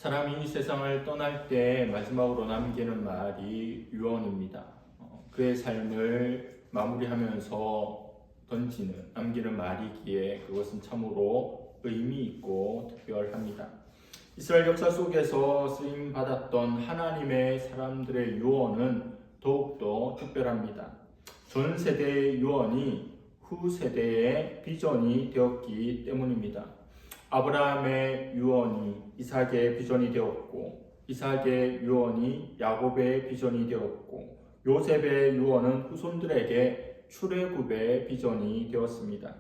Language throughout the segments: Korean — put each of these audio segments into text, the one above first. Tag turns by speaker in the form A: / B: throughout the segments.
A: 사람이 이 세상을 떠날 때 마지막으로 남기는 말이 유언입니다. 그의 삶을 마무리하면서 남기는 말이기에 그것은 참으로 의미 있고 특별합니다. 이스라엘 역사 속에서 쓰임 받았던 하나님의 사람들의 유언은 더욱더 특별합니다. 전 세대의 유언이 후 세대의 비전이 되었기 때문입니다. 아브라함의 유언이 이삭의 비전이 되었고, 이삭의 유언이 야곱의 비전이 되었고, 요셉의 유언은 후손들에게 출애굽의 비전이 되었습니다.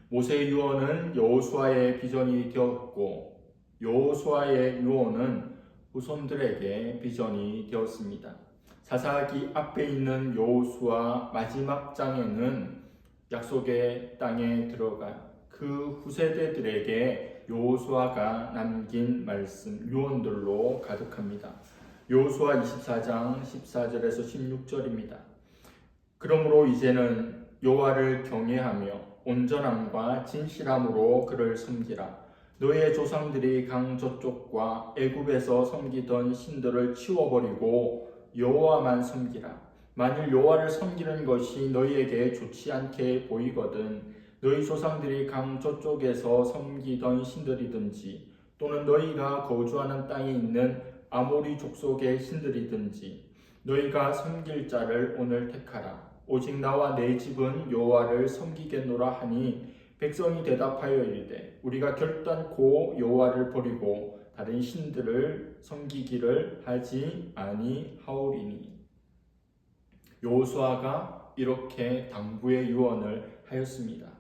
A: 모세의 유언은 여호수아의 비전이 되었고, 여호수아의 유언은 후손들에게 비전이 되었습니다. 사사기 앞에 있는 여호수아 마지막 장에는 약속의 땅에 들어가 그 후세대들에게 여호수아가 남긴 말씀, 유언들로 가득합니다. 여호수아 24장 14절에서 16절입니다. 그러므로 이제는 여호와를 경외하며 온전함과 진실함으로 그를 섬기라. 너의 조상들이 강 저쪽과 애굽에서 섬기던 신들을 치워버리고 여호와만 섬기라. 만일 여호와를 섬기는 것이 너희에게 좋지 않게 보이거든 너희 조상들이 강 저쪽에서 섬기던 신들이든지 또는 너희가 거주하는 땅에 있는 아모리 족속의 신들이든지 너희가 섬길 자를 오늘 택하라. 오직 나와 내 집은 여호와를 섬기겠노라 하니 백성이 대답하여 이르되 우리가 결단코 여호와를 버리고 다른 신들을 섬기기를 하지 아니하오리니. 여호수아가 이렇게 당부의 유언을 하였습니다.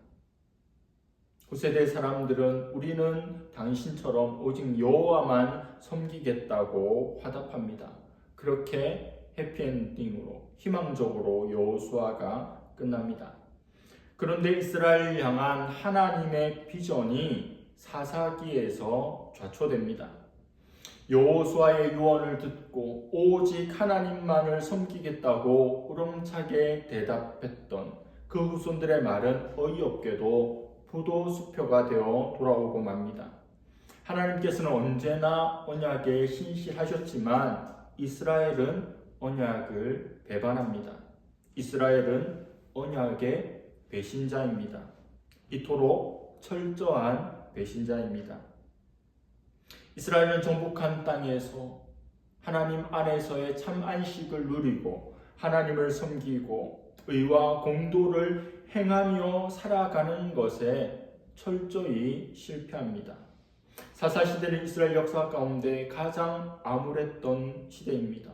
A: 후세대 사람들은 우리는 당신처럼 오직 여호와만 섬기겠다고 화답합니다. 그렇게 해피엔딩으로 희망적으로 여호수아가 끝납니다. 그런데 이스라엘을 향한 하나님의 비전이 사사기에서 좌초됩니다. 여호수아의 유언을 듣고 오직 하나님만을 섬기겠다고 우렁차게 대답했던 그 후손들의 말은 어이없게도 부도수표가 되어 돌아오고 맙니다. 하나님께서는 언제나 언약에 신실하셨지만 이스라엘은 언약을 배반합니다. 이스라엘은 언약의 배신자입니다. 이토록 철저한 배신자입니다. 이스라엘은 정복한 땅에서 하나님 안에서의 참 안식을 누리고 하나님을 섬기고 의와 공도를 행하며 살아가는 것에 철저히 실패합니다. 사사시대는 이스라엘 역사 가운데 가장 암울했던 시대입니다.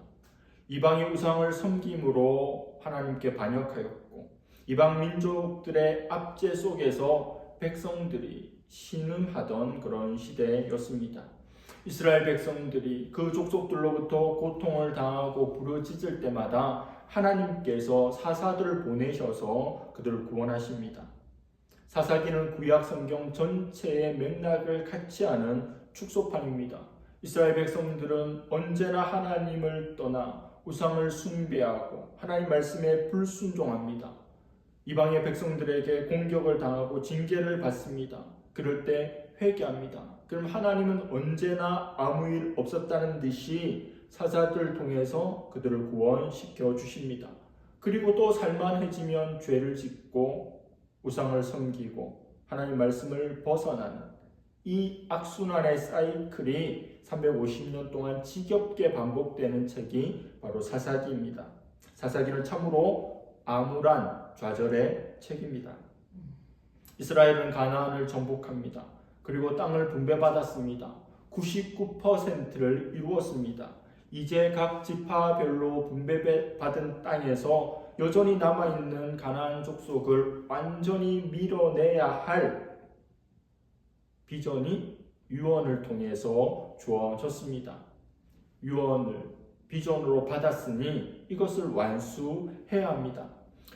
A: 이방의 우상을 섬김으로 하나님께 반역하였고 이방 민족들의 압제 속에서 백성들이 신음하던 그런 시대였습니다. 이스라엘 백성들이 그 족속들로부터 고통을 당하고 부르짖을 때마다 하나님께서 사사들을 보내셔서 그들을 구원하십니다. 사사기는 구약 성경 전체의 맥락을 같이 하는 축소판입니다. 이스라엘 백성들은 언제나 하나님을 떠나 우상을 숭배하고 하나님 말씀에 불순종합니다. 이방의 백성들에게 공격을 당하고 징계를 받습니다. 그럴 때 회개합니다. 그럼 하나님은 언제나 아무 일 없었다는 듯이 사사들 통해서 그들을 구원시켜 주십니다. 그리고 또 살만해지면 죄를 짓고 우상을 섬기고 하나님 말씀을 벗어나는 이 악순환의 사이클이 350년 동안 지겹게 반복되는 책이 바로 사사기입니다. 사사기는 참으로 암울한 좌절의 책입니다. 이스라엘은 가나안을 정복합니다. 그리고 땅을 분배받았습니다. 99%를 이루었습니다. 이제 각 지파별로 분배받은 땅에서 여전히 남아있는 가나안 족속을 완전히 밀어내야 할 비전이 유언을 통해서 주어졌습니다. 유언을 비전으로 받았으니 이것을 완수해야 합니다.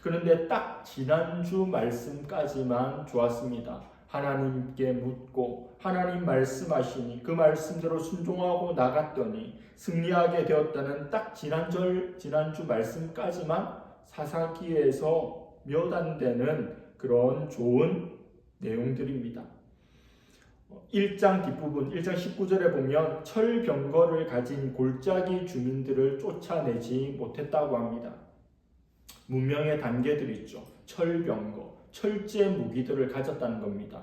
A: 그런데 딱 지난주 말씀까지만 좋았습니다. 하나님께 묻고 하나님 말씀하시니 그 말씀대로 순종하고 나갔더니 승리하게 되었다는 딱 지난주 말씀까지만 사사기에서 몇 안 되는 그런 좋은 내용들입니다. 1장 뒷부분 1장 19절에 보면 철병거를 가진 골짜기 주민들을 쫓아내지 못했다고 합니다. 문명의 단계들 있죠. 철병거, 철제 무기들을 가졌다는 겁니다.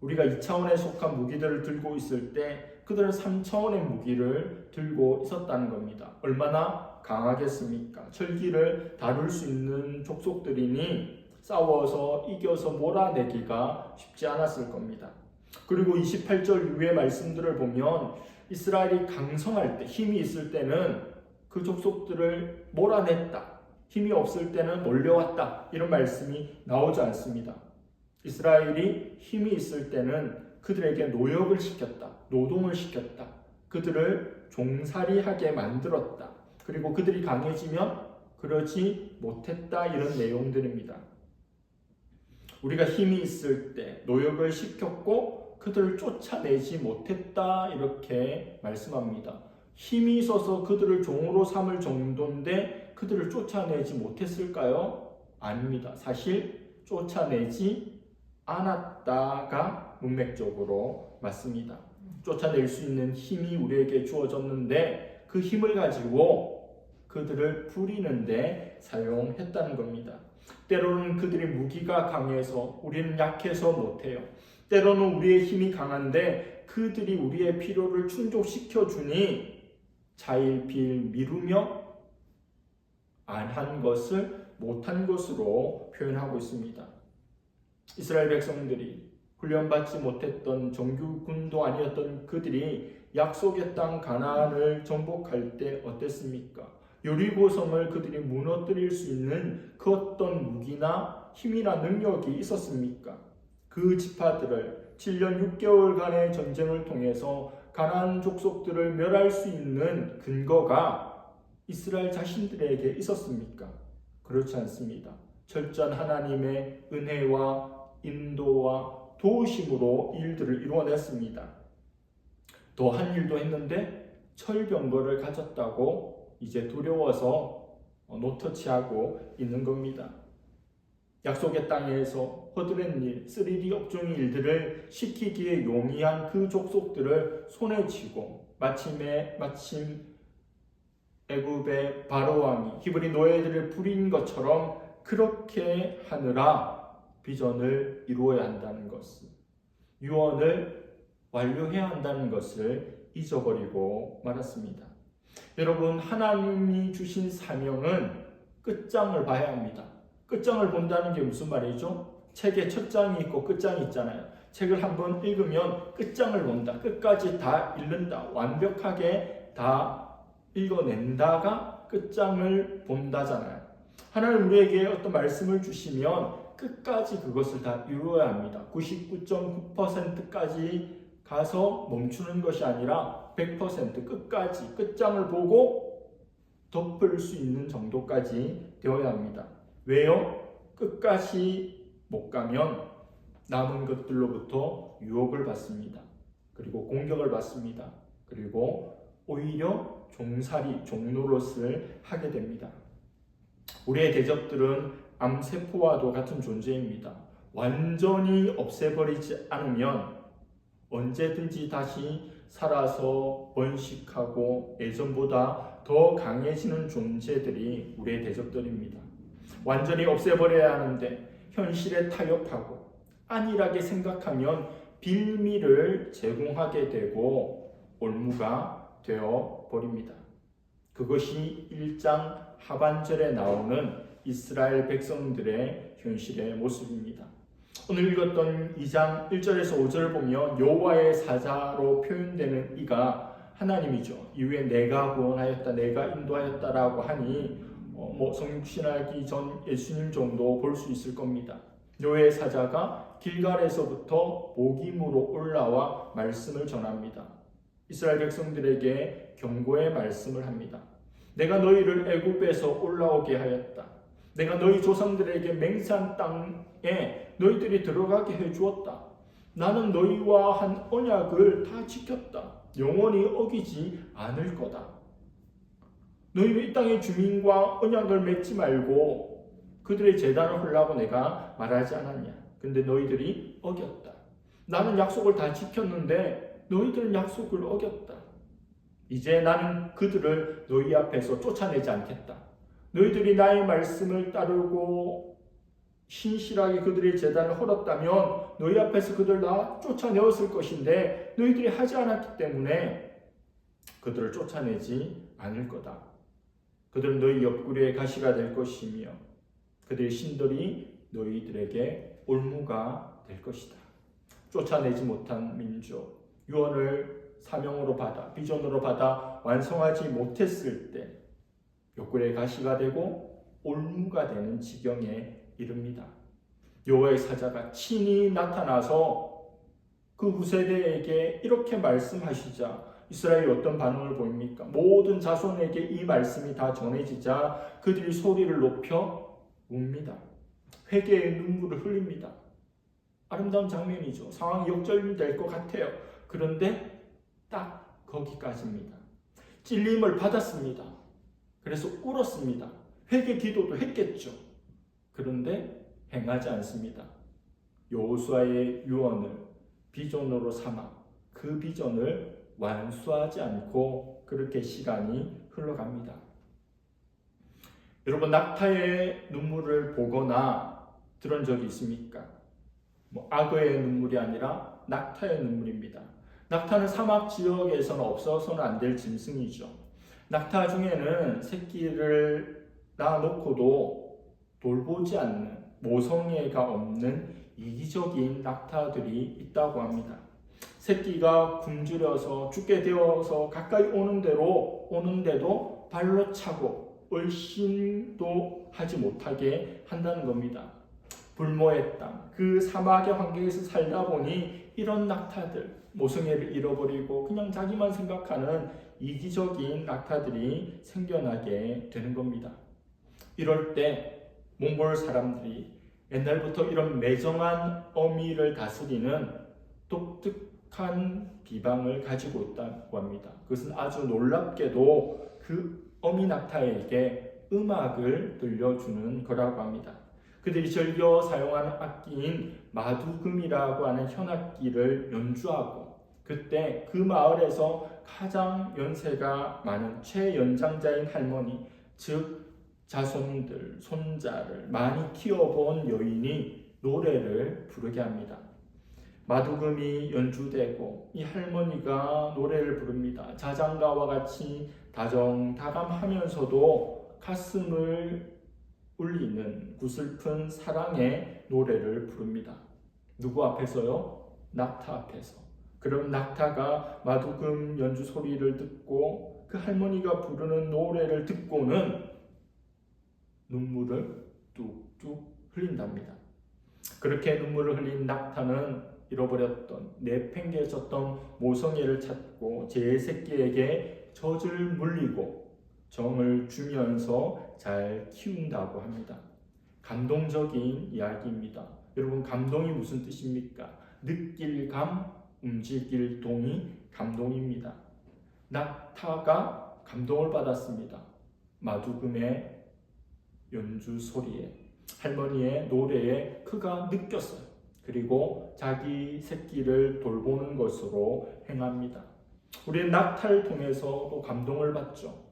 A: 우리가 2차원에 속한 무기들을 들고 있을 때 그들은 3차원의 무기를 들고 있었다는 겁니다. 얼마나 강하겠습니까? 철기를 다룰 수 있는 족속들이니 싸워서 이겨서 몰아내기가 쉽지 않았을 겁니다. 그리고 28절 이후의 말씀들을 보면 이스라엘이 강성할 때, 힘이 있을 때는 그 족속들을 몰아냈다. 힘이 없을 때는 몰려왔다. 이런 말씀이 나오지 않습니다. 이스라엘이 힘이 있을 때는 그들에게 노역을 시켰다. 노동을 시켰다. 그들을 종살이하게 만들었다. 그리고 그들이 강해지면 그러지 못했다. 이런 내용들입니다. 우리가 힘이 있을 때 노역을 시켰고 그들을 쫓아내지 못했다. 이렇게 말씀합니다. 힘이 있어서 그들을 종으로 삼을 정도인데 그들을 쫓아내지 못했을까요? 아닙니다. 사실 쫓아내지 않았다가 문맥적으로 맞습니다. 쫓아낼 수 있는 힘이 우리에게 주어졌는데 그 힘을 가지고 그들을 부리는데 사용했다는 겁니다. 때로는 그들의 무기가 강해서 우리는 약해서 못해요. 때로는 우리의 힘이 강한데 그들이 우리의 필요를 충족시켜 주니 자일필 미루며 안 한 것을 못한 것으로 표현하고 있습니다. 이스라엘 백성들이 훈련받지 못했던 정규군도 아니었던 그들이 약속의 땅 가나안을 정복할 때 어땠습니까? 여리고성을 그들이 무너뜨릴 수 있는 그 어떤 무기나 힘이나 능력이 있었습니까? 그 지파들을 7년 6개월간의 전쟁을 통해서 가나안 족속들을 멸할 수 있는 근거가 이스라엘 자신들에게 있었습니까? 그렇지 않습니다. 철저한 하나님의 은혜와 인도와 도우심으로 일들을 이루어냈습니다. 더 한 일도 했는데 철병거를 가졌다고 이제 두려워서 노터치하고 있는 겁니다. 약속의 땅에서 허드렛 일, 3D 업종의 일들을 시키기에 용이한 그 족속들을 손에 쥐고 마침 애굽의 바로 왕이 히브리 노예들을 부린 것처럼 그렇게 하느라 비전을 이루어야 한다는 것을, 유언을 완료해야 한다는 것을 잊어버리고 말았습니다. 여러분, 하나님이 주신 사명은 끝장을 봐야 합니다. 끝장을 본다는 게 무슨 말이죠? 책에 첫 장이 있고 끝장이 있잖아요. 책을 한번 읽으면 끝장을 본다. 끝까지 다 읽는다. 완벽하게 다 읽어낸다가 끝장을 본다잖아요. 하나님 우리에게 어떤 말씀을 주시면 끝까지 그것을 다 이루어야 합니다. 99.9%까지 가서 멈추는 것이 아니라 100% 끝까지 끝장을 보고 덮을 수 있는 정도까지 되어야 합니다. 왜요? 끝까지 못 가면 남은 것들로부터 유혹을 받습니다. 그리고 공격을 받습니다. 그리고 오히려 종살이, 종노릇을 하게 됩니다. 우리의 대적들은 암세포와도 같은 존재입니다. 완전히 없애버리지 않으면 언제든지 다시 살아서 번식하고 예전보다 더 강해지는 존재들이 우리의 대적들입니다. 완전히 없애버려야 하는데 현실에 타협하고 안일하게 생각하면 빌미를 제공하게 되고 올무가 되어버립니다. 그것이 1장 하반절에 나오는 이스라엘 백성들의 현실의 모습입니다. 오늘 읽었던 2장 1절에서 5절을 보면 여호와의 사자로 표현되는 이가 하나님이죠. 이후에 내가 구원하였다, 내가 인도하였다라고 하니 성육신하기 전 예수님 정도 볼 수 있을 겁니다. 여호와의 사자가 길갈에서부터 복임으로 올라와 말씀을 전합니다. 이스라엘 백성들에게 경고의 말씀을 합니다. 내가 너희를 애굽에서 올라오게 하였다. 내가 너희 조상들에게 맹세한 땅에 너희들이 들어가게 해주었다. 나는 너희와 한 언약을 다 지켰다. 영원히 어기지 않을 거다. 너희는 이 땅의 주민과 언약을 맺지 말고 그들의 제단을 헐라고 내가 말하지 않았냐. 근데 너희들이 어겼다. 나는 약속을 다 지켰는데 너희들은 약속을 어겼다. 이제 나는 그들을 너희 앞에서 쫓아내지 않겠다. 너희들이 나의 말씀을 따르고 신실하게 그들의 제단을 헐었다면 너희 앞에서 그들 다 쫓아내었을 것인데 너희들이 하지 않았기 때문에 그들을 쫓아내지 않을 거다. 그들은 너희 옆구리의 가시가 될 것이며 그들의 신들이 너희들에게 올무가 될 것이다. 쫓아내지 못한 민족, 유언을 사명으로 받아 비전으로 받아 완성하지 못했을 때 옆구리의 가시가 되고 올무가 되는 지경에 이릅니다. 여호와의 사자가 친히 나타나서 그 후세대에게 이렇게 말씀하시자 이스라엘이 어떤 반응을 보입니까? 모든 자손에게 이 말씀이 다 전해지자 그들이 소리를 높여 웁니다. 회개의 눈물을 흘립니다. 아름다운 장면이죠. 상황이 역전될 것 같아요. 그런데 딱 거기까지입니다. 찔림을 받았습니다. 그래서 울었습니다. 회개 기도도 했겠죠. 그런데 행하지 않습니다. 여호수아의 유언을 비전으로 삼아 그 비전을 완수하지 않고 그렇게 시간이 흘러갑니다. 여러분, 낙타의 눈물을 보거나 들은 적이 있습니까? 악어의 눈물이 아니라 낙타의 눈물입니다. 낙타는 사막 지역에서는 없어서는 안 될 짐승이죠. 낙타 중에는 새끼를 낳아놓고도 돌보지 않는 모성애가 없는 이기적인 낙타들이 있다고 합니다. 새끼가 굶주려서 죽게 되어서 가까이 오는데도 발로 차고 얼씬도 하지 못하게 한다는 겁니다. 불모의 땅, 그 사막의 환경에서 살다 보니 이런 낙타들, 모성애를 잃어버리고 그냥 자기만 생각하는 이기적인 낙타들이 생겨나게 되는 겁니다. 이럴 때 몽골 사람들이 옛날부터 이런 매정한 어미를 다스리는 독특한 비방을 가지고 있다고 합니다. 그것은 아주 놀랍게도 그 어미 낙타에게 음악을 들려주는 거라고 합니다. 그들이 즐겨 사용하는 악기인 마두금이라고 하는 현악기를 연주하고 그때 그 마을에서 가장 연세가 많은 최연장자인 할머니, 즉 자손들, 손자를 많이 키워본 여인이 노래를 부르게 합니다. 마두금이 연주되고 이 할머니가 노래를 부릅니다. 자장가와 같이 다정다감하면서도 가슴을 울리는 구슬픈 사랑의 노래를 부릅니다. 누구 앞에서요? 낙타 앞에서. 그럼 낙타가 마두금 연주 소리를 듣고 그 할머니가 부르는 노래를 듣고는 눈물을 뚝뚝 흘린답니다. 그렇게 눈물을 흘린 낙타는 잃어버렸던 내팽개쳤던 모성애를 찾고 제 새끼에게 젖을 물리고 정을 주면서 잘 키운다고 합니다. 감동적인 이야기입니다. 여러분, 감동이 무슨 뜻입니까? 느낄 감, 움직일 동이 감동입니다. 낙타가 감동을 받았습니다. 마두금의 연주 소리에, 할머니의 노래에 그가 느꼈어요. 그리고 자기 새끼를 돌보는 것으로 행합니다. 우리는 낙타를 통해서도 감동을 받죠.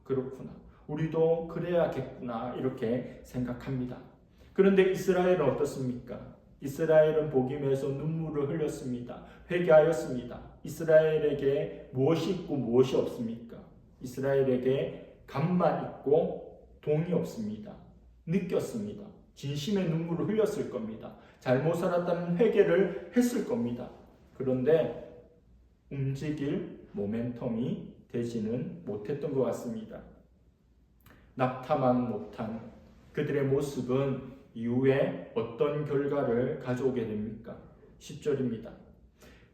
A: 그렇구나. 우리도 그래야겠구나. 이렇게 생각합니다. 그런데 이스라엘은 어떻습니까? 이스라엘은 복임에서 눈물을 흘렸습니다. 회개하였습니다. 이스라엘에게 무엇이 있고 무엇이 없습니까? 이스라엘에게 감만 있고 동이 없습니다. 느꼈습니다. 진심의 눈물을 흘렸을 겁니다. 잘못 살았다는 회개를 했을 겁니다. 그런데 움직일 모멘텀이 되지는 못했던 것 같습니다. 낙타만 못한 그들의 모습은 이후에 어떤 결과를 가져오게 됩니까? 10절입니다.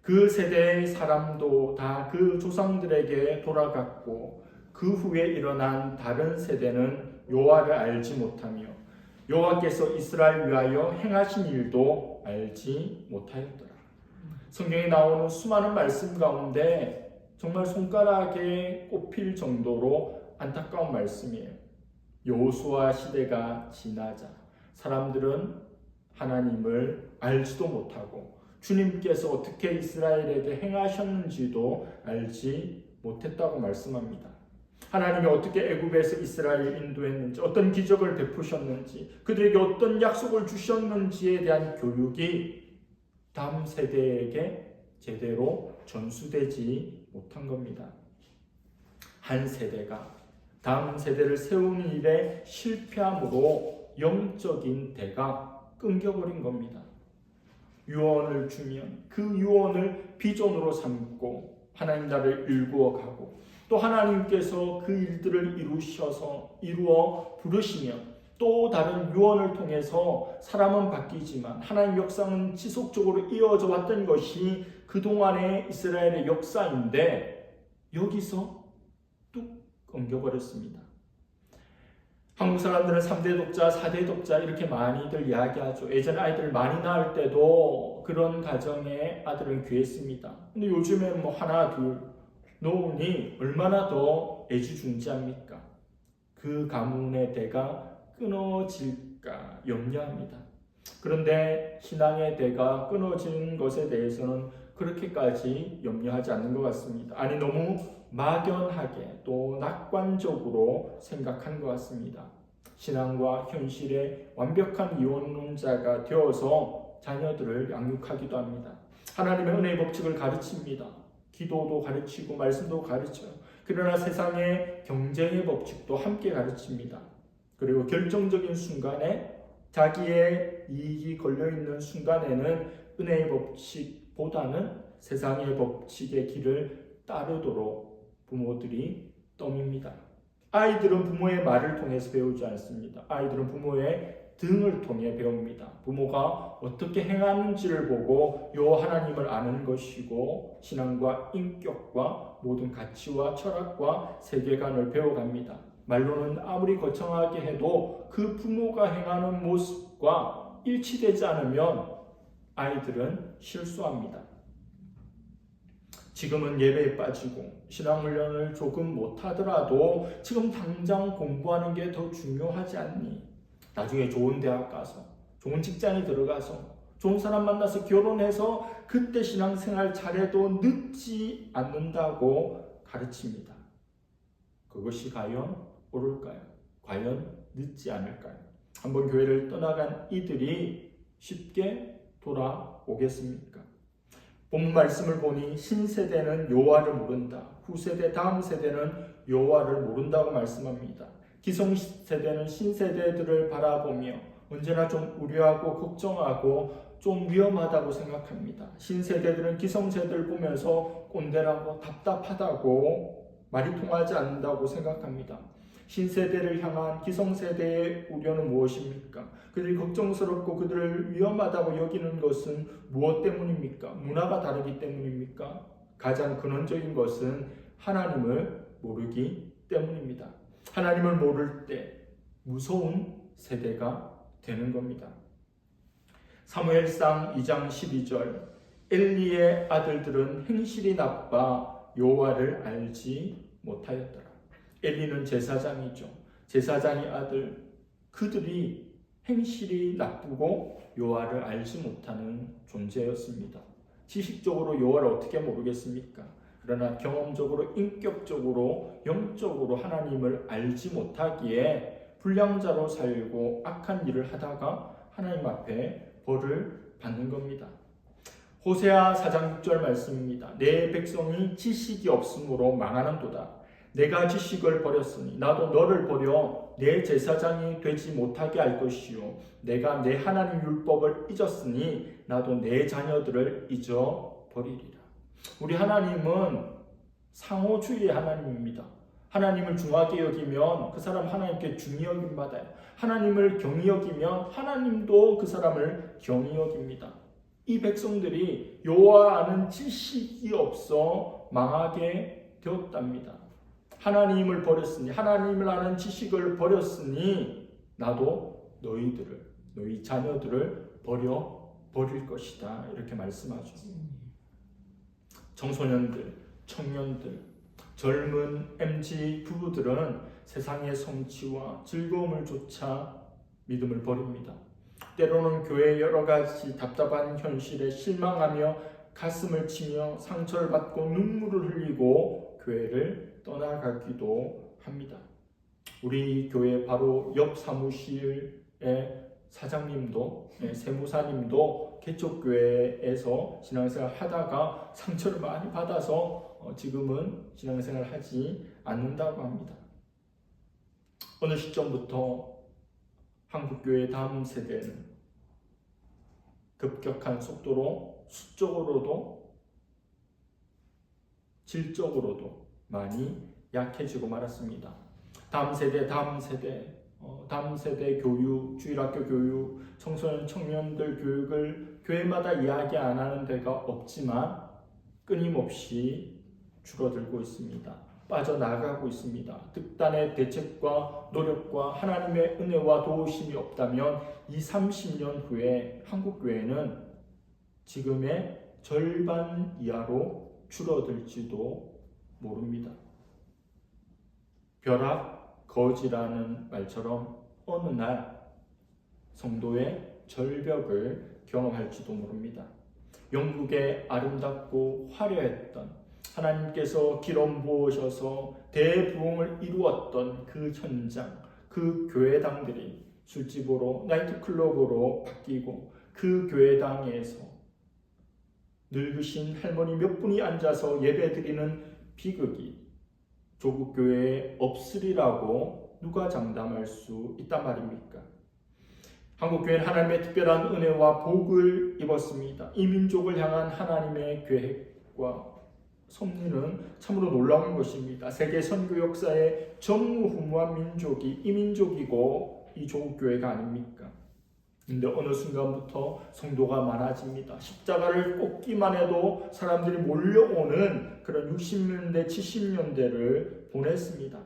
A: 그 세대의 사람도 다 그 조상들에게 돌아갔고 그 후에 일어난 다른 세대는 여호와를 알지 못하며 여호와께서 이스라엘 위하여 행하신 일도 알지 못하였더라. 성경에 나오는 수많은 말씀 가운데 정말 손가락에 꼽힐 정도로 안타까운 말씀이에요. 여호수아 시대가 지나자 사람들은 하나님을 알지도 못하고 주님께서 어떻게 이스라엘에게 행하셨는지도 알지 못했다고 말씀합니다. 하나님이 어떻게 애굽에서 이스라엘을 인도했는지, 어떤 기적을 베푸셨는지, 그들에게 어떤 약속을 주셨는지에 대한 교육이 다음 세대에게 제대로 전수되지 못한 겁니다. 한 세대가 다음 세대를 세우는 일에 실패함으로 영적인 대가 끊겨버린 겁니다. 유언을 주면 그 유언을 비전으로 삼고 하나님 나라를 일구어가고, 또 하나님께서 그 일들을 이루어 부르시면 또 다른 유언을 통해서 사람은 바뀌지만 하나님 역사는 지속적으로 이어져 왔던 것이 그동안의 이스라엘의 역사인데, 여기서 뚝 끊겨버렸습니다. 한국 사람들은 3대 독자, 4대 독자 이렇게 많이들 이야기하죠. 예전에 아이들 많이 낳을 때도 그런 가정의 아들은 귀했습니다. 근데 요즘엔 뭐 하나, 둘 놓으니 얼마나 더 애지중지합니까? 그 가문의 대가 끊어질까 염려합니다. 그런데 신앙의 대가 끊어지는 것에 대해서는 그렇게까지 염려하지 않는 것 같습니다. 아니, 너무 막연하게 또 낙관적으로 생각한 것 같습니다. 신앙과 현실의 완벽한 이원론자가 되어서 자녀들을 양육하기도 합니다. 하나님의 은혜의 법칙을 가르칩니다. 기도도 가르치고 말씀도 가르쳐요. 그러나 세상의 경쟁의 법칙도 함께 가르칩니다. 그리고 결정적인 순간에 자기의 이익이 걸려있는 순간에는 은혜의 법칙보다는 세상의 법칙의 길을 따르도록 부모들이 떠밉니다. 아이들은 부모의 말을 통해서 배우지 않습니다. 아이들은 부모의 등을 통해 배웁니다. 부모가 어떻게 행하는지를 보고 요 하나님을 아는 것이고, 신앙과 인격과 모든 가치와 철학과 세계관을 배워갑니다. 말로는 아무리 거창하게 해도 그 부모가 행하는 모습과 일치되지 않으면 아이들은 실수합니다. 지금은 예배에 빠지고 신앙훈련을 조금 못하더라도 지금 당장 공부하는 게 더 중요하지 않니? 나중에 좋은 대학 가서, 좋은 직장에 들어가서, 좋은 사람 만나서 결혼해서 그때 신앙생활 잘해도 늦지 않는다고 가르칩니다. 그것이 과연 옳을까요? 과연 늦지 않을까요? 한번 교회를 떠나간 이들이 쉽게 돌아오겠습니까? 본문 말씀을 보니 신세대는 여호와를 모른다, 후세대 다음 세대는 여호와를 모른다고 말씀합니다. 기성세대는 신세대들을 바라보며 언제나 좀 우려하고 걱정하고 좀 위험하다고 생각합니다. 신세대들은 기성세대를 보면서 꼰대라고 답답하다고 말이 통하지 않는다고 생각합니다. 신세대를 향한 기성세대의 우려는 무엇입니까? 그들이 걱정스럽고 그들을 위험하다고 여기는 것은 무엇 때문입니까? 문화가 다르기 때문입니까? 가장 근원적인 것은 하나님을 모르기 때문입니다. 하나님을 모를 때 무서운 세대가 되는 겁니다. 사무엘상 2장 12절, 엘리의 아들들은 행실이 나빠 여호와를 알지 못하였더라. 엘리는 제사장이죠. 제사장의 아들, 그들이 행실이 나쁘고 여호와를 알지 못하는 존재였습니다. 지식적으로 여호와를 어떻게 모르겠습니까? 그러나 경험적으로, 인격적으로, 영적으로 하나님을 알지 못하기에 불량자로 살고 악한 일을 하다가 하나님 앞에 벌을 받는 겁니다. 호세아 4장 6절 말씀입니다. 내 백성이 지식이 없으므로 망하는도다. 내가 지식을 버렸으니 나도 너를 버려 내 제사장이 되지 못하게 할 것이요, 내가 내 하나님 율법을 잊었으니 나도 내 자녀들을 잊어버리리라. 우리 하나님은 상호주의의 하나님입니다. 하나님을 중하게 여기면 그 사람 하나님께 중히 여김 받아요. 하나님을 경히 여기면 하나님도 그 사람을 경히 여깁니다. 이 백성들이 여호와 아는 지식이 없어 망하게 되었답니다. 하나님을 버렸으니, 하나님을 아는 지식을 버렸으니 나도 너희 자녀들을 버릴 것이다, 이렇게 말씀하죠. 청소년들, 청년들, 젊은 MZ 부부들은 세상의 성취와 즐거움을 쫓아 믿음을 버립니다. 때로는 교회의 여러 가지 답답한 현실에 실망하며 가슴을 치며 상처를 받고 눈물을 흘리고 교회를 떠나가기도 합니다. 우리 교회 바로 옆 사무실의 사장님도 세무사님도 개척교회에서 신앙생활 하다가 상처를 많이 받아서 지금은 신앙생활을 하지 않는다고 합니다. 어느 시점부터 한국교회의 다음 세대는 급격한 속도로 수적으로도 질적으로도 많이 약해지고 말았습니다. 다음 세대 교육, 주일학교 교육, 청소년 청년들 교육을 교회마다 이야기 안 하는 데가 없지만 끊임없이 줄어들고 있습니다. 빠져나가고 있습니다. 특단의 대책과 노력과 하나님의 은혜와 도우심이 없다면 20-30년 후에 한국교회는 지금의 절반 이하로 줄어들지도 모릅니다. 벼락 거지라는 말처럼 어느 날 성도의 절벽을 경험할지도 모릅니다. 영국의 아름답고 화려했던 하나님께서 기름 부으셔서 대부흥을 이루었던 그 현장, 그 교회당들이 술집으로 나이트클럽으로 바뀌고 그 교회당에서 늙으신 할머니 몇 분이 앉아서 예배드리는 비극이 조국 교회에 없으리라고 누가 장담할 수 있단 말입니까? 한국교회는 하나님의 특별한 은혜와 복을 입었습니다. 이 민족을 향한 하나님의 계획과 섭리는 참으로 놀라운 것입니다. 세계 선교 역사의 전무후무한 민족이 이 민족이고 이 조국교회가 아닙니까? 근데 어느 순간부터 성도가 많아집니다. 십자가를 꽂기만 해도 사람들이 몰려오는 그런 60년대, 70년대를 보냈습니다.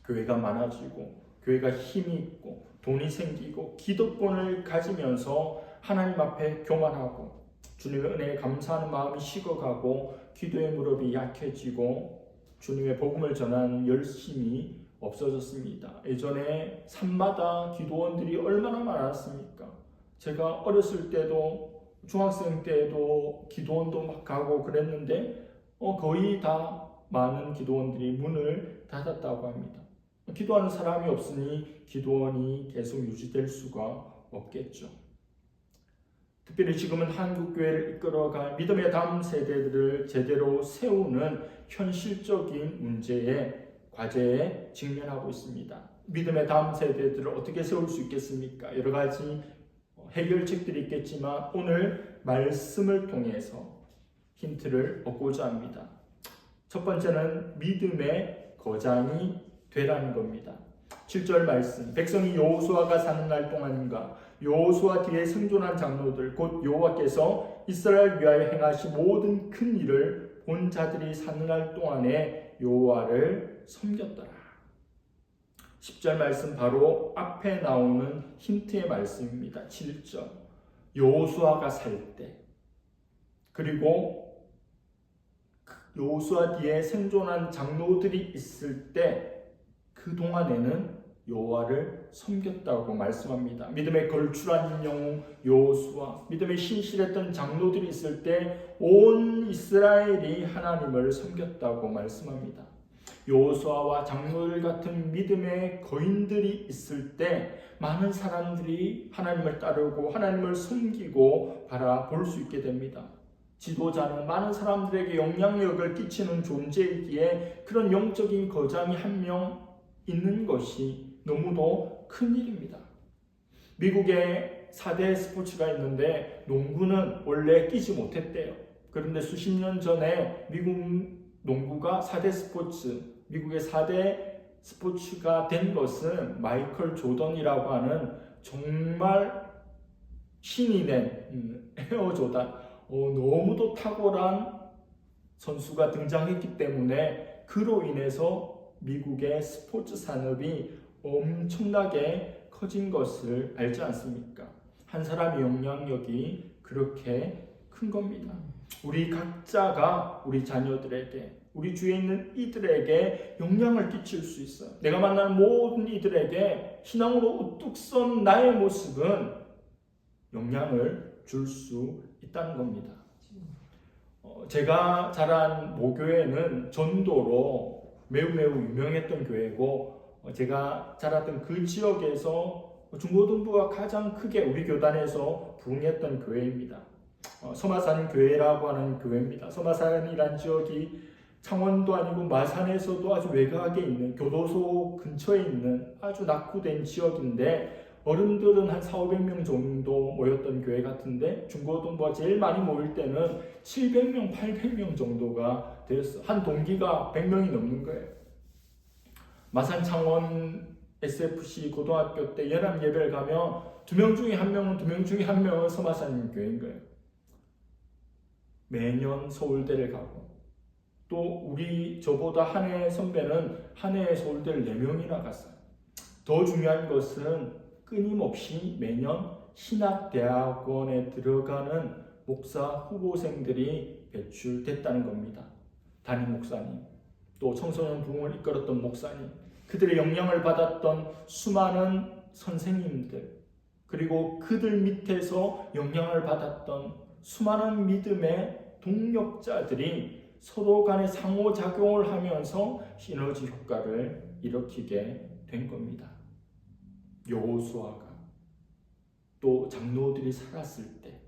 A: 교회가 많아지고 교회가 힘이 있고 돈이 생기고 기득권을 가지면서 하나님 앞에 교만하고 주님의 은혜에 감사하는 마음이 식어가고 기도의 무릎이 약해지고 주님의 복음을 전하는 열심이 없어졌습니다. 예전에 산마다 기도원들이 얼마나 많았습니까? 제가 어렸을 때도 중학생 때도 기도원도 막 가고 그랬는데 거의 다 많은 기도원들이 문을 닫았다고 합니다. 기도하는 사람이 없으니 기도원이 계속 유지될 수가 없겠죠. 특별히 지금은 한국교회를 이끌어갈 믿음의 다음 세대들을 제대로 세우는 현실적인 과제에 직면하고 있습니다. 믿음의 다음 세대들을 어떻게 세울 수 있겠습니까? 여러 가지 해결책들이 있겠지만 오늘 말씀을 통해서 힌트를 얻고자 합니다. 첫 번째는 믿음의 거장이 되라는 겁니다. 7절 말씀, 백성이 여호수아가 사는 날 동안인가 여호수아 뒤에 생존한 장로들 곧 여호와께서 이스라엘 위하여 행하신 모든 큰 일을 본 자들이 사는 날 동안에 여호와를 섬겼더라. 10절 말씀 바로 앞에 나오는 힌트의 말씀입니다. 7절 여호수아가 살 때 그리고 여호수아 뒤에 생존한 장로들이 있을 때 그 동안에는 여호와를 섬겼다고 말씀합니다. 믿음의 걸출한 영웅 여호수아, 믿음에 신실했던 장로들이 있을 때 온 이스라엘이 하나님을 섬겼다고 말씀합니다. 여호수아와 장로들 같은 믿음의 거인들이 있을 때 많은 사람들이 하나님을 따르고 하나님을 섬기고 바라볼 수 있게 됩니다. 지도자는 많은 사람들에게 영향력을 끼치는 존재이기에 그런 영적인 거장이 한 명 있는 것이 너무도 큰 일입니다. 미국에 4대 스포츠가 있는데 농구는 원래 끼지 못했대요. 그런데 수십 년 전에 미국 농구가 4대 스포츠, 미국의 4대 스포츠가 된 것은 마이클 조던이라고 하는 정말 신이 낸 에어 조단, 너무도 탁월한 선수가 등장했기 때문에 그로 인해서 미국의 스포츠 산업이 엄청나게 커진 것을 알지 않습니까? 한 사람의 영향력이 그렇게 큰 겁니다. 우리 각자가 우리 자녀들에게, 우리 주위에 있는 이들에게 영향을 끼칠 수 있어요. 내가 만나는 모든 이들에게 신앙으로 우뚝 선 나의 모습은 영향을 줄 수 있다는 겁니다. 제가 자란 모교회는 전도로 매우 유명했던 교회고, 제가 자랐던 그 지역에서 중고등부가 가장 크게 우리 교단에서 부흥했던 교회입니다. 서마산 교회라고 하는 교회입니다. 서마산이란 지역이 창원도 아니고 마산에서도 아주 외곽에 있는, 교도소 근처에 있는 아주 낙후된 지역인데, 어른들은 한 400~500명 정도 모였던 교회 같은데 중고등부가 제일 많이 모일 때는 700명, 800명 정도가 되었어. 한 동기가 100명이 넘는 거예요. 마산 창원 SFC 고등학교 때 연합 예배를 가면 2명 중에 1명은 서마산 교회인 거예요. 매년 서울대를 가고, 또 저보다 한 해 선배는 한 해에 서울대를 4명이나 갔어요. 더 중요한 것은 끊임없이 매년 신학대학원에 들어가는 목사 후보생들이 배출됐다는 겁니다. 담임 목사님, 또 청소년 부흥을 이끌었던 목사님, 그들의 영향을 받았던 수많은 선생님들, 그리고 그들 밑에서 영향을 받았던 수많은 믿음의 동력자들이 서로 간에 상호작용을 하면서 시너지 효과를 일으키게 된 겁니다. 여호수아가, 또 장로들이 살았을 때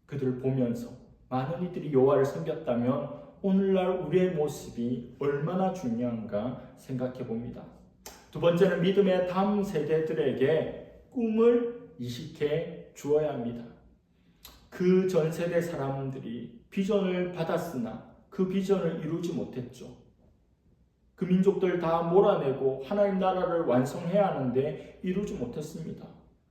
A: 그들을 보면서 많은 이들이 여호와를 섬겼다면 오늘날 우리의 모습이 얼마나 중요한가 생각해 봅니다. 두 번째는 믿음의 다음 세대들에게 꿈을 이식해 주어야 합니다. 그 전 세대 사람들이 비전을 받았으나 그 비전을 이루지 못했죠. 그 민족들 다 몰아내고 하나님 나라를 완성해야 하는데 이루지 못했습니다.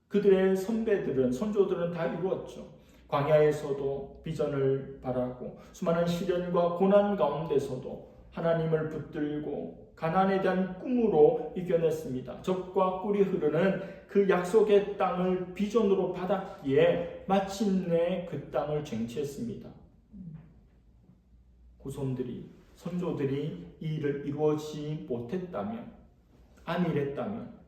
A: 그들의 선배들은, 선조들은 다 이루었죠. 광야에서도 비전을 바라고 수많은 시련과 고난 가운데서도 하나님을 붙들고 가나안에 대한 꿈으로 이겨냈습니다. 적과 꿀이 흐르는 그 약속의 땅을 비전으로 받았기에 마침내 그 땅을 쟁취했습니다. 후손들이, 선조들이 이 일을 이루어지지 못했다면, 안일했다면,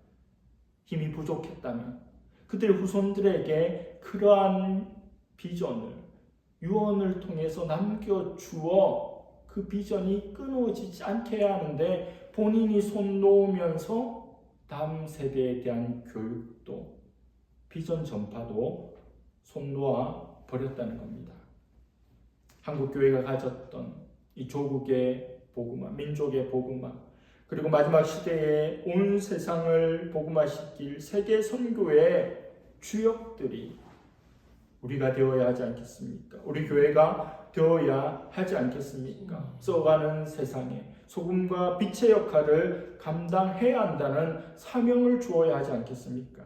A: 힘이 부족했다면 그들의 후손들에게 그러한 비전을, 유언을 통해서 남겨주어 그 비전이 끊어지지 않게 해야 하는데 본인이 손 놓으면서 다음 세대에 대한 교육도, 비전 전파도 손 놓아 버렸다는 겁니다. 한국교회가 가졌던 이 조국의 복음화, 민족의 복음화, 그리고 마지막 시대에 온 세상을 복음화시킬 세계 선교의 주역들이 우리가 되어야 하지 않겠습니까? 우리 교회가 되어야 하지 않겠습니까? 써가는 세상에 소금과 빛의 역할을 감당해야 한다는 사명을 주어야 하지 않겠습니까?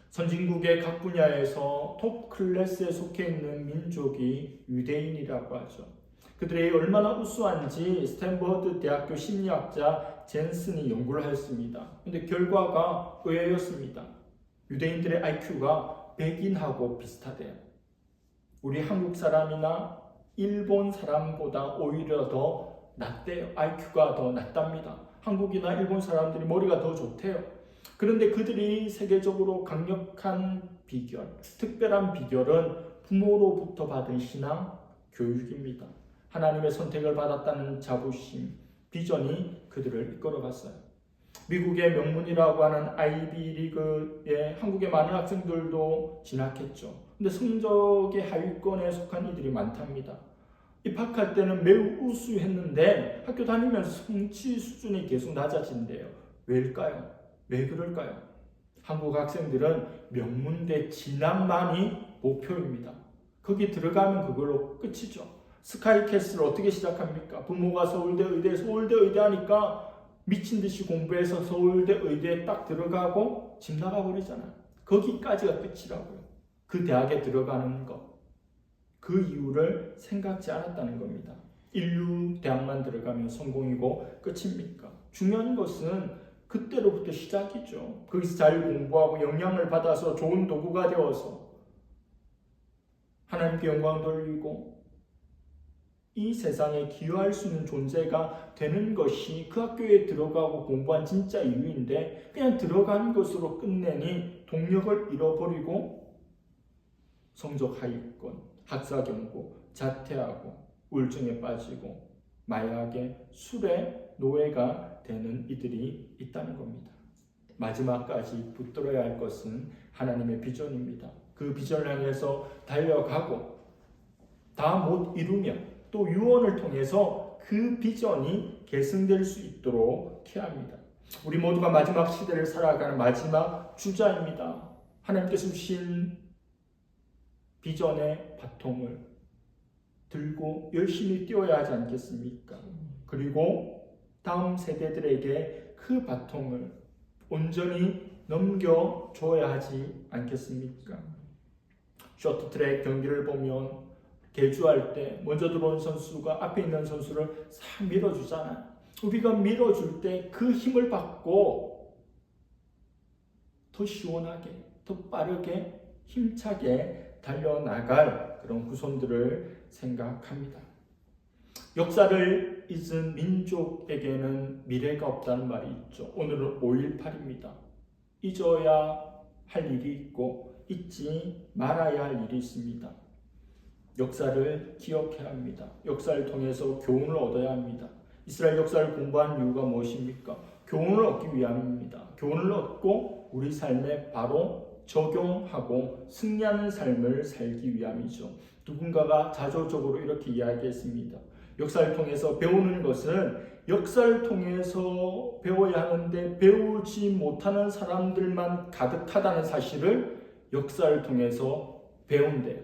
A: 선진국의 각 분야에서 톱 클래스에 속해 있는 민족이 유대인이라고 하죠. 그들이 얼마나 우수한지 스탠퍼드 대학교 심리학자 젠슨이 연구를 하였습니다. 그런데 결과가 의외였습니다. 유대인들의 IQ가 백인하고 비슷하대요. 우리 한국 사람이나 일본 사람보다 오히려 더 낮대요. IQ가 더 낮답니다. 한국이나 일본 사람들이 머리가 더 좋대요. 그런데 그들이 세계적으로 강력한 비결, 특별한 비결은 부모로부터 받은 신앙, 교육입니다. 하나님의 선택을 받았다는 자부심, 비전이 그들을 이끌어갔어요. 미국의 명문이라고 하는 아이비리그에 한국의 많은 학생들도 진학했죠. 근데 성적의 하위권에 속한 이들이 많답니다. 입학할 때는 매우 우수했는데 학교 다니면서 성취 수준이 계속 낮아진대요. 왜일까요? 왜 그럴까요? 한국 학생들은 명문대 진학만이 목표입니다. 거기 들어가면 그걸로 끝이죠. 스카이캐슬을 어떻게 시작합니까? 부모가 서울대 의대 하니까 미친 듯이 공부해서 서울대 의대에 딱 들어가고 집 나가버리잖아요. 거기까지가 끝이라고요. 그 대학에 들어가는 것. 그 이유를 생각지 않았다는 겁니다. 인류 대학만 들어가면 성공이고 끝입니까? 중요한 것은 그때로부터 시작이죠. 거기서 잘 공부하고 영향을 받아서 좋은 도구가 되어서 하나님께 영광 돌리고 이 세상에 기여할 수 있는 존재가 되는 것이 그 학교에 들어가고 공부한 진짜 이유인데, 그냥 들어간 것으로 끝내니 동력을 잃어버리고 성적 하위권, 학사 경고, 자퇴하고 우울증에 빠지고 마약에, 술에 노예가 되는 이들이 있다는 겁니다. 마지막까지 붙들어야 할 것은 하나님의 비전입니다. 그 비전을 향해서 달려가고 다 못 이루면 또 유언을 통해서 그 비전이 계승될 수 있도록 해야 합니다. 우리 모두가 마지막 시대를 살아가는 마지막 주자입니다. 하나님께서 주신 비전의 바통을 들고 열심히 뛰어야 하지 않겠습니까? 그리고 다음 세대들에게 그 바통을 온전히 넘겨줘야 하지 않겠습니까? 쇼트트랙 경기를 보면 개주할 때 먼저 들어온 선수가 앞에 있는 선수를 싹 밀어주잖아요. 우리가 밀어줄 때 그 힘을 받고 더 시원하게, 더 빠르게, 힘차게 달려나갈 그런 후손들을 생각합니다. 역사를 잊은 민족에게는 미래가 없다는 말이 있죠. 오늘은 5.18입니다. 잊어야 할 일이 있고 잊지 말아야 할 일이 있습니다. 역사를 기억해야 합니다. 역사를 통해서 교훈을 얻어야 합니다. 이스라엘 역사를 공부한 이유가 무엇입니까? 교훈을 얻기 위함입니다. 교훈을 얻고 우리 삶에 바로 적용하고 승리하는 삶을 살기 위함이죠. 누군가가 자조적으로 이렇게 이야기했습니다. 역사를 통해서 배우는 것은 역사를 통해서 배워야 하는데 배우지 못하는 사람들만 가득하다는 사실을 역사를 통해서 배운대요.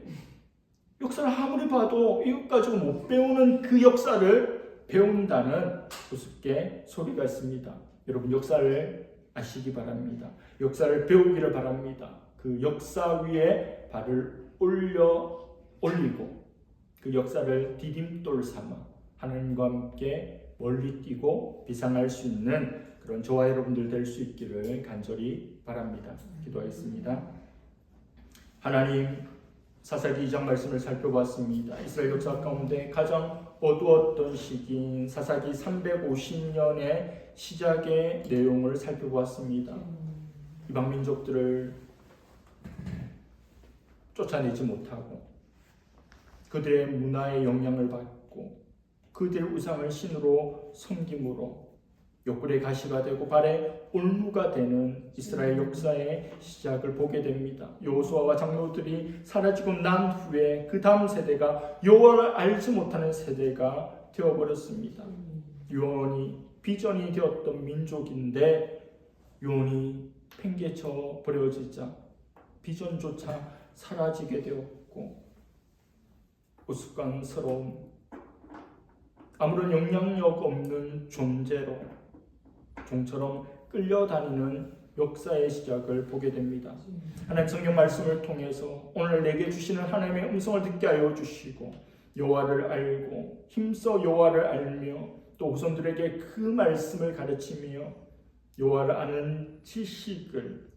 A: 역사를 아무리 봐도 이것 가지고 못 배우는 그 역사를 배운다는 우습게 소리가 있습니다. 여러분, 역사를 아시기 바랍니다. 역사를 배우기를 바랍니다. 그 역사 위에 발을 올리고 그 역사를 디딤돌 삼아 하나님과 함께 멀리 뛰고 비상할 수 있는 그런 저와 여러분들 될 수 있기를 간절히 바랍니다. 기도하겠습니다. 하나님, 사사기 2장 말씀을 살펴봤습니다. 이스라엘 역사 가운데 가장 어두웠던 시기인 사사기 350년의 시작의 내용을 살펴보았습니다. 이방 민족들을 쫓아내지 못하고 그들의 문화의 영향을 받고 그들의 우상을 신으로 섬김으로 옆구리에 가시가 되고 발에 올무가 되는 이스라엘 역사의 시작을 보게 됩니다. 여호수아와 장로들이 사라지고 난 후에 그 다음 세대가 여호와를 알지 못하는 세대가 되어버렸습니다. 유언이 비전이 되었던 민족인데 유언이 팽개쳐 버려지자 비전조차 사라지게 되었고 우스꽝스러운 아무런 영향력 없는 존재로 종처럼 끌려다니는 역사의 시작을 보게 됩니다. 하나님 성경 말씀을 통해서 오늘 내게 주시는 하나님의 음성을 듣게 하여 주시고 여호와를 알고 힘써 여호와를 알며 또 후손들에게 그 말씀을 가르치며 여호와를 아는 지식을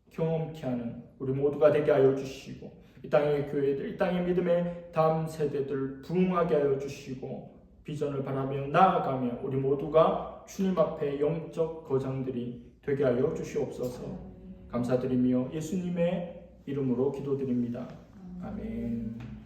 A: 경험케 하는 우리 모두가 되게 하여 주시고 이 땅의 교회들, 이 땅의 믿음의 다음 세대들 부흥하게 하여 주시고 비전을 바라며 나아가며 우리 모두가 주님 앞에 영적 거장들이 되게 하여 주시옵소서. 감사드리며 예수님의 이름으로 기도드립니다. 아멘.